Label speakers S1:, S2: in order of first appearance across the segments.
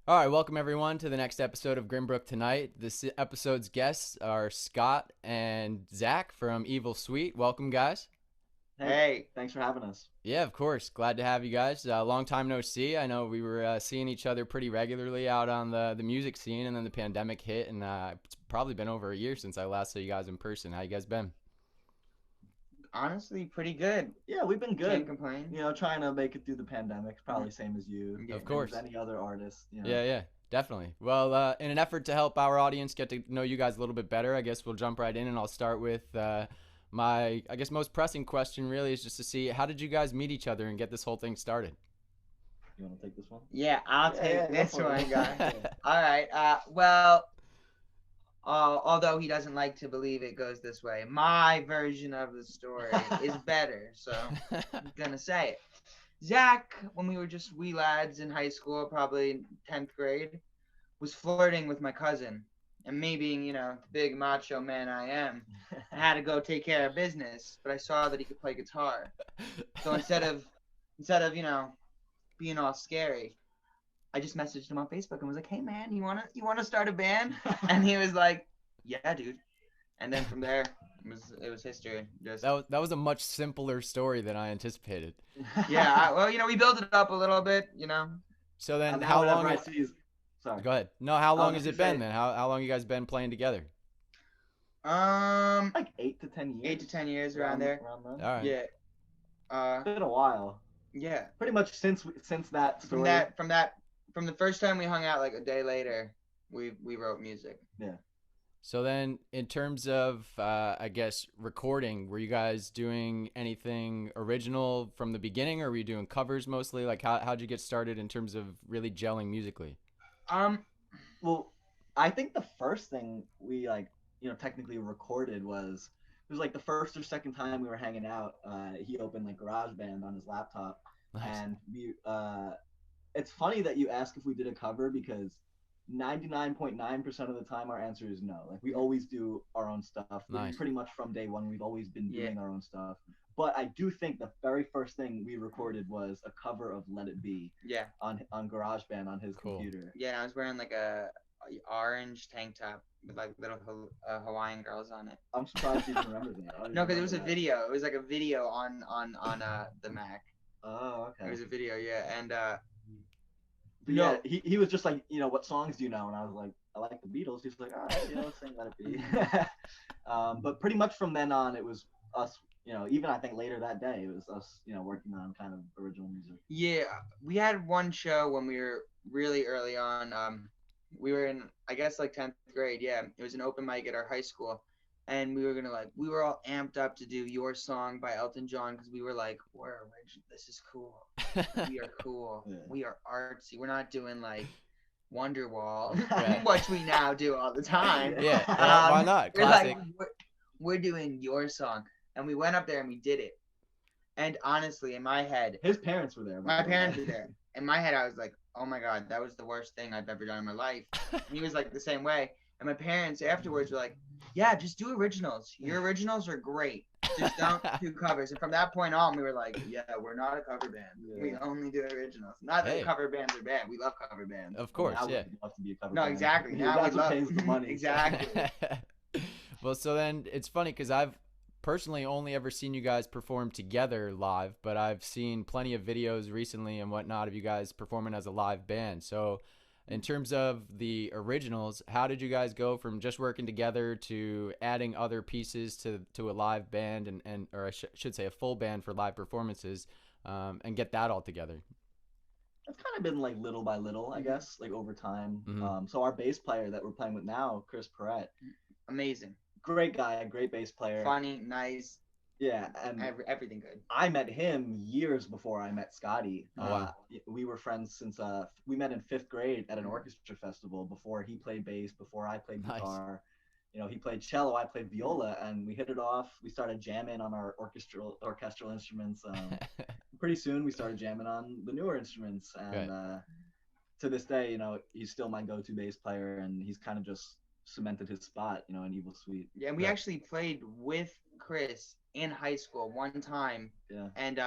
S1: All right, welcome everyone to the next episode of Grimbrook Tonite. This episode's guests are Scott and Zach from Evil Suite. Welcome, guys.
S2: Hey, thanks for having us.
S1: Yeah, of course. Glad to have you guys. Long time no see. I know we were seeing each other pretty regularly out on the music scene, and then the pandemic hit, and it's probably been over a year since I last saw you guys in person. How you guys been?
S2: Honestly, pretty good.
S3: Yeah, we've been
S2: Can't
S3: good.
S2: complain.
S3: Trying to make it through the pandemic. Probably same as you
S2: Yeah.
S1: Of
S3: and as
S1: course.
S3: any other artist.
S1: Yeah, definitely. Well, in an effort to help our audience get to know you guys a little bit better, I guess we'll jump right in, and I'll start with my, I guess, most pressing question. Really, is just to see how did you guys meet each other and get this whole thing started?
S3: You want to take this one?
S2: Yeah, I'll
S3: Yeah,
S2: take
S3: yeah, go
S2: this
S3: for it.
S2: one, guy. All right. Although he doesn't like to believe it goes this way, my version of the story is better. So I'm gonna say it. Zach, when we were just wee lads in high school, probably 10th grade, was flirting with my cousin. And me being, the big macho man I am, I had to go take care of business. But I saw that he could play guitar. So instead of being all scary, I just messaged him on Facebook and was like, "Hey man, you wanna start a band?" And he was like, "Yeah, dude." And then from there, it was history. Just
S1: That was a much simpler story than I anticipated.
S2: yeah. Well, we built it up a little bit.
S1: So then,
S3: And now
S1: how
S3: whenever
S1: long?
S3: I see, sorry.
S1: Go ahead. No, how
S3: I was
S1: long has
S3: just
S1: it
S3: gonna
S1: been
S3: say,
S1: then? How long you guys been playing together?
S2: Um,
S3: like 8 to 10 years.
S2: 8 to 10 years around there.
S3: Around then.
S1: All right.
S2: Yeah.
S3: It's been a while.
S2: Yeah.
S3: Pretty much since that
S2: From
S3: story.
S2: from the first time we hung out, like a day later, we wrote music.
S3: Yeah.
S1: So then, in terms of, I guess, recording, were you guys doing anything original from the beginning, or were you doing covers mostly? Like, how'd you get started in terms of really gelling musically?
S2: Um,
S3: Well, I think the first thing we technically recorded was it was like the first or second time we were hanging out. He opened like GarageBand on his laptop,
S1: Nice.
S3: and we. It's funny that you ask if we did a cover because 99.9% of the time our answer is no. Like we always do our own stuff.
S1: Nice.
S3: Pretty much from day one, we've always been
S2: Yeah.
S3: doing our own stuff. But I do think the very first thing we recorded was a cover of "Let It Be"
S2: yeah,
S3: on GarageBand on his
S1: Cool.
S3: computer.
S2: yeah. And I was wearing like a orange tank top with like little Hawaiian girls on it.
S3: I'm surprised you even remember that. I don't
S2: No,
S3: even
S2: because it was a
S3: remember that.
S2: video. It was like a video on the Mac.
S3: Oh,
S2: It
S3: okay.
S2: was a video, yeah. And
S3: But
S2: no.
S3: yeah, he was just like, what songs do you know? And I was like, I like the Beatles. He's like, all right, sing "Let It Be." But pretty much from then on, it was us. Even I think later that day, it was us. Working on kind of original music.
S2: Yeah, we had one show when we were really early on. We were in, I guess, like 10th grade. Yeah, it was an open mic at our high school, and we were all amped up to do "Your Song" by Elton John because we were like, we're original. This is cool. We are cool.
S3: Yeah.
S2: We are artsy. We're not doing like Wonderwall,
S1: Right.
S2: which we now do all the time.
S1: Yeah, why not?
S2: We're like,
S1: Classic.
S2: we're doing "Your Song," and we went up there and we did it. And honestly, in my head,
S3: His parents were there. by
S2: my
S3: the way.
S2: parents were there. In my head, I was like, "Oh my god, that was the worst thing I've ever done in my life." And he was like the same way. And my parents afterwards were like, "Yeah, just do originals. Your originals are great. Just don't do covers." And from that point on, we were like, "Yeah, we're not a cover band. We
S3: Yeah.
S2: only do originals. Not that
S1: Hey.
S2: cover bands are bad. We love cover bands."
S1: Of course,
S3: Now
S1: yeah.
S3: we'd love to be a cover
S2: No,
S3: band.
S2: exactly.
S3: Yeah,
S2: Now we
S3: that's what
S2: love
S3: pays the money.
S2: exactly.
S1: Well, so then it's funny because I've personally only ever seen you guys perform together live, but I've seen plenty of videos recently and whatnot of you guys performing as a live band. So, in terms of the originals, how did you guys go from just working together to adding other pieces to a live band and or I should say a full band for live performances, and get that all together?
S3: It's kind of been like little by little, I guess, like over time.
S1: Mhm.
S3: So our bass player that we're playing with now, Chris Perrett,
S2: Amazing.
S3: great guy, great bass player.
S2: Funny, nice,
S3: Yeah, and
S2: everything good.
S3: I met him years before I met Scotty.
S1: Oh, wow.
S3: We were friends since we met in fifth grade at an orchestra festival. Before he played bass, before I played
S1: Nice.
S3: guitar. He played cello, I played viola, and we hit it off. We started jamming on our orchestral instruments. Pretty soon, we started jamming on the newer instruments, and
S1: Right.
S3: to this day, he's still my go-to bass player, and he's kind of just cemented his spot, in Evil Suite.
S2: Yeah, and we
S1: Right.
S2: actually played with Chris in high school one time,
S3: Yeah.
S2: and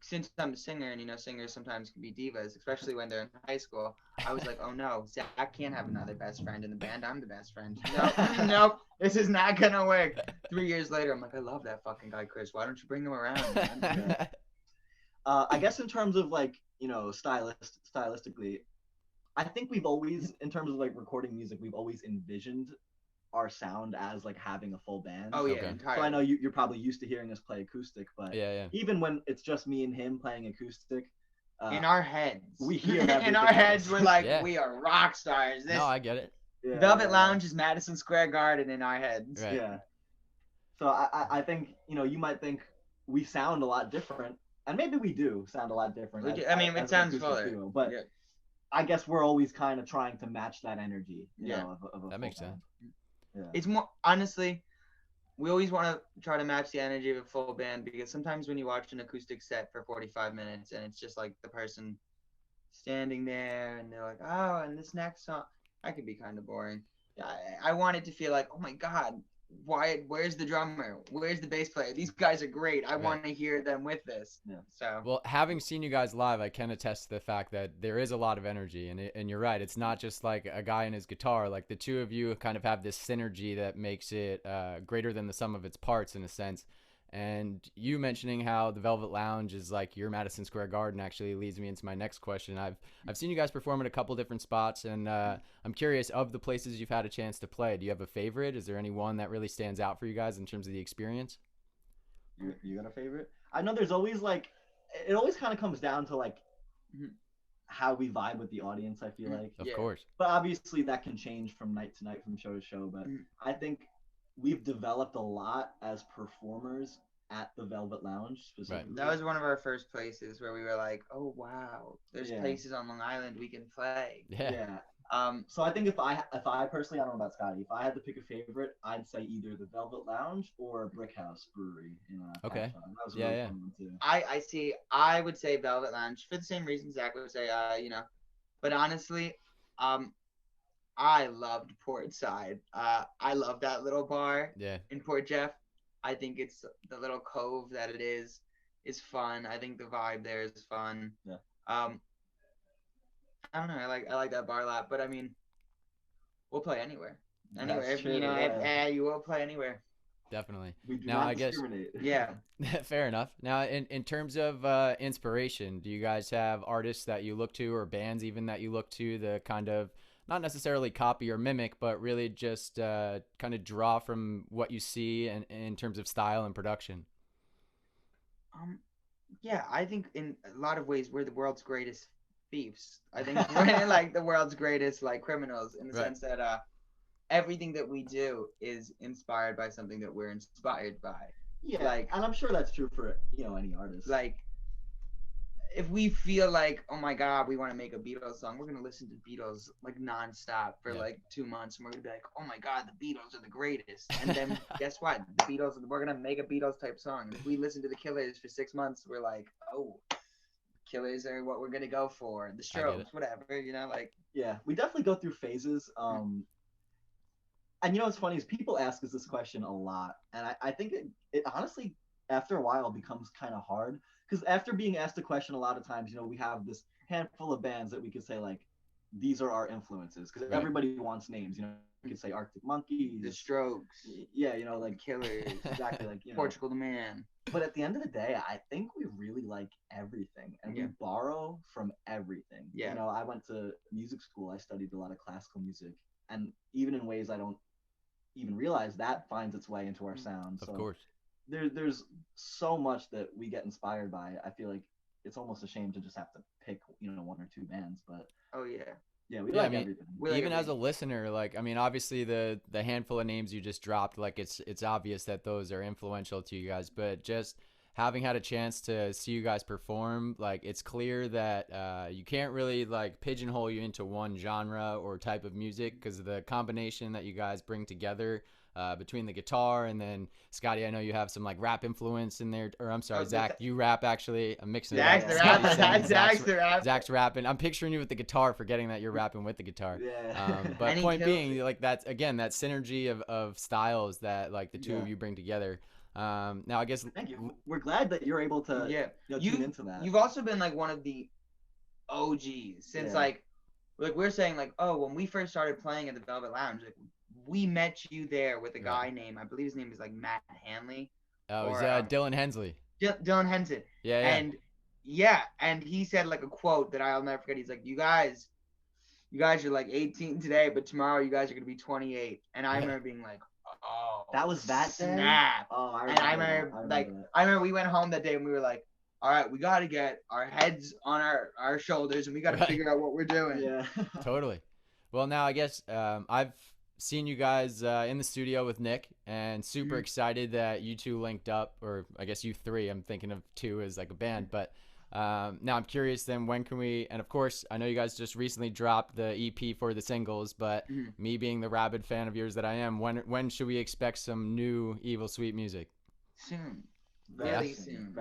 S2: since I'm a singer, and singers sometimes can be divas, especially when they're in high school. I was like, oh no, Zach can't have another best friend in the band. I'm the best friend. Nope, nope, this is not gonna work. 3 years later, I'm like, I love that fucking guy, Chris. Why don't you bring him around, man?
S3: I guess in terms of like, stylistically, I think we've always, in terms of like recording music, we've always envisioned our sound as like having a full band.
S2: Oh yeah,
S1: Okay.
S2: entirely.
S3: So I know you're probably used to hearing us play acoustic, but
S1: Yeah.
S3: even when it's just me and him playing acoustic,
S2: In our heads,
S3: we hear
S2: in
S3: everything
S2: our heads,
S3: else.
S2: we're like,
S1: Yeah.
S2: we are rock stars. This
S1: No, I get it.
S3: Yeah,
S2: Velvet
S3: yeah,
S2: Lounge is Madison Square Garden in our heads.
S1: Right.
S3: Yeah. So I think, you might think we sound a lot different, and maybe we do sound a lot different.
S2: We do. I mean, it
S3: as an
S2: sounds
S3: acoustic
S2: fuller.
S3: duo, but
S2: Yeah.
S3: I guess we're always kind of trying to match that energy.
S2: Yeah.
S3: Of a
S1: That makes
S3: full band.
S1: sense.
S3: Yeah.
S2: It's more, honestly, we always want to try to match the energy of a full band, because sometimes when you watch an acoustic set for 45 minutes and it's just like the person standing there and they're like, oh, and this next song, that could be kind of boring. I want it to feel like, oh my God, where's the drummer? Where's the bass player? These guys are great. I want to hear them with this.
S3: Yeah.
S2: So
S1: Well, having seen you guys live, I can attest to the fact that there is a lot of energy, and you're right. It's not just like a guy and his guitar. Like the two of you kind of have this synergy that makes it greater than the sum of its parts in a sense. And you mentioning how the Velvet Lounge is like your Madison Square Garden actually leads me into my next question. I've seen you guys perform at a couple different spots, and I'm curious, of the places you've had a chance to play, do you have a favorite? Is there any one that really stands out for you guys in terms of the experience?
S3: You got a favorite? I know there's always like, it always kind of comes down to like how we vibe with the audience, I feel like.
S1: Of course.
S3: But obviously that can change from night to night, from show to show. But I think we've developed a lot as performers at the Velvet Lounge specifically.
S2: that was one of our first places where we were like, oh wow, there's places on Long Island we can play.
S1: Yeah.
S3: So I think if I personally, I don't know about Scotty, if I had to pick a favorite, I'd say either the Velvet Lounge or Brick House Brewery.
S1: Okay.
S3: That was a really fun one too.
S2: I would say Velvet Lounge for the same reason Zach would say, but honestly, I loved Port Side. I love that little bar in Port Jeff. I think it's the little cove that it is fun. I think the vibe there is fun.
S3: Yeah.
S2: I don't know. I like that bar a lot, but I mean, we'll play anywhere.
S3: That's true,
S2: You will play anywhere.
S1: Definitely.
S3: We do
S1: Now,
S3: not
S1: I guess-
S3: discriminate.
S2: Yeah.
S1: Fair enough. Now, in terms of inspiration, do you guys have artists that you look to, or bands even that you look to, the kind of not necessarily copy or mimic, but really just kind of draw from what you see in terms of style and production?
S2: Yeah, I think in a lot of ways we're the world's greatest thieves. I think we're like the world's greatest like criminals, in the sense that everything that we do is inspired by something that we're inspired by.
S3: Yeah,
S2: Like,
S3: and I'm sure that's true for any artist.
S2: like, if we feel like, oh my God, we want to make a Beatles song, we're gonna listen to Beatles like nonstop for like 2 months, and we're gonna be like, oh my God, the Beatles are the greatest. And then guess what? The Beatles, we're gonna make a Beatles type song. If we listen to the Killers for 6 months, we're like, oh, Killers are what we're gonna go for. The Strokes, whatever, like.
S3: Yeah, we definitely go through phases. And what's funny is people ask us this question a lot, and I think it honestly, after a while, becomes kind of hard. Because after being asked the question a lot of times, we have this handful of bands that we could say, like, these are our influences. Because everybody wants names, we could say Arctic Monkeys.
S2: The Strokes.
S3: Yeah, like
S2: Killers.
S3: Exactly, like,
S2: Portugal the Man.
S3: But at the end of the day, I think we really like everything. And we borrow from everything.
S2: Yeah.
S3: I went to music school. I studied a lot of classical music. And even in ways I don't even realize, that finds its way into our sound.
S1: Of course.
S3: There's so much that we get inspired by. I feel like it's almost a shame to just have to pick, one or two bands, but
S2: oh yeah,
S3: we like everything.
S1: Even as a listener, like, I mean, obviously the handful of names you just dropped, like, it's obvious that those are influential to you guys, but just having had a chance to see you guys perform, like, it's clear that you can't really like pigeonhole you into one genre or type of music, because of the combination that you guys bring together. Between the guitar and then Scotty, I know you have some like rap influence in there, or I'm sorry, Zach, you rap actually. I'm mixing it up.
S2: Zach's the rapper.
S1: Zach's rapping. I'm picturing you with the guitar, forgetting that you're rapping with the guitar.
S3: Yeah.
S1: But
S2: And he
S1: point
S2: kills
S1: being, like, that's again that synergy of styles that like the two of you bring together. Now I guess
S3: Thank you. We're glad that you're able to
S2: Yeah.
S3: tune into that.
S2: You've also been like one of the OGs since
S3: Yeah.
S2: like we're saying like, oh, when we first started playing at the Velvet Lounge, like we met you there with a guy named, I believe his name is like Matt Hanley.
S1: Oh,
S2: or,
S1: it was Dylan Hensley.
S2: Dylan Henson.
S1: Yeah.
S2: And he said like a quote that I'll never forget. He's like, you guys are like 18 today, but tomorrow you guys are gonna be 28. And I remember being like, oh,
S3: that was that
S2: snap.
S3: Day? Oh,
S2: I remember we went home that day and we were like, all right, we got to get our heads on our shoulders and we got to figure out what we're doing.
S3: Yeah.
S1: Totally. Well, now I guess I've seen you guys in the studio with Nick, and super excited that you two linked up, or I guess you three. I'm thinking of two as like a band, but now I'm curious then, when can we, and of course I know you guys just recently dropped the EP for the singles, but me being the rabid fan of yours that I am, when should we expect some new Evil Sweet music?
S2: Soon.
S3: Very
S2: soon.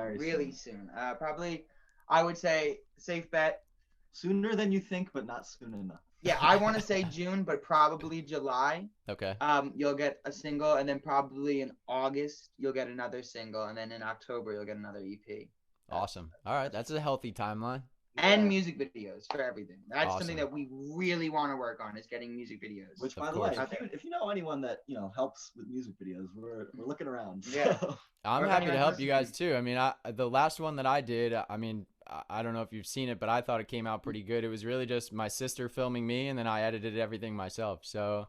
S2: Probably, I would say, safe bet.
S3: Sooner than you think, but not soon enough.
S2: Yeah, I want to say June, but probably July.
S1: Okay.
S2: You'll get a single, and then probably in August you'll get another single, and then in October you'll get another EP.
S1: Awesome. All right, that's a healthy timeline.
S2: And music videos for everything. That's
S1: Awesome.
S2: something that we really want to work on, is getting music videos.
S3: Which, by the way, if you know anyone that helps with music videos, we're looking around.
S2: Yeah.
S1: I'm happy to help you guys too. I mean, the last one that I did, I mean, I don't know if you've seen it, but I thought it came out pretty good. It was really just my sister filming me, and then I edited everything myself. So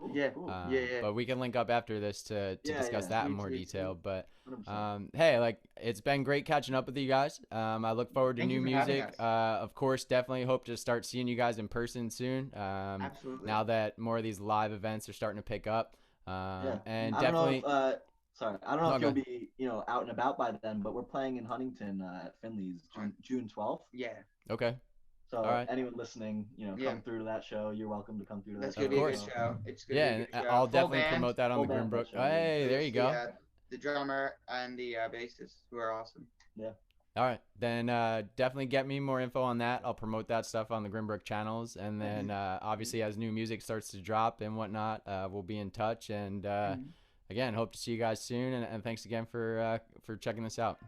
S1: But we can link up after this to discuss that in more detail. But hey, like, it's been great catching up with you guys. I look forward to new music. Of course, definitely hope to start seeing you guys in person soon.
S2: Absolutely.
S1: Now that more of these live events are starting to pick up. And
S3: I
S1: definitely.
S3: I don't know if you'll be, out and about by then, but we're playing in Huntington at Finley's June 12th.
S2: Yeah.
S1: Okay.
S3: So anyone listening, come through to that show. You're welcome to come through to that show.
S2: That's gonna be a good show. It's gonna be a good show.
S1: I'll definitely promote that on the Grimbrook. Hey, there you go.
S2: The drummer and the bassist, who are awesome.
S3: Yeah.
S1: All right, then definitely get me more info on that. I'll promote that stuff on the Grimbrook channels, and then obviously as new music starts to drop and whatnot, we'll be in touch. And again, hope to see you guys soon. And thanks again for checking this out.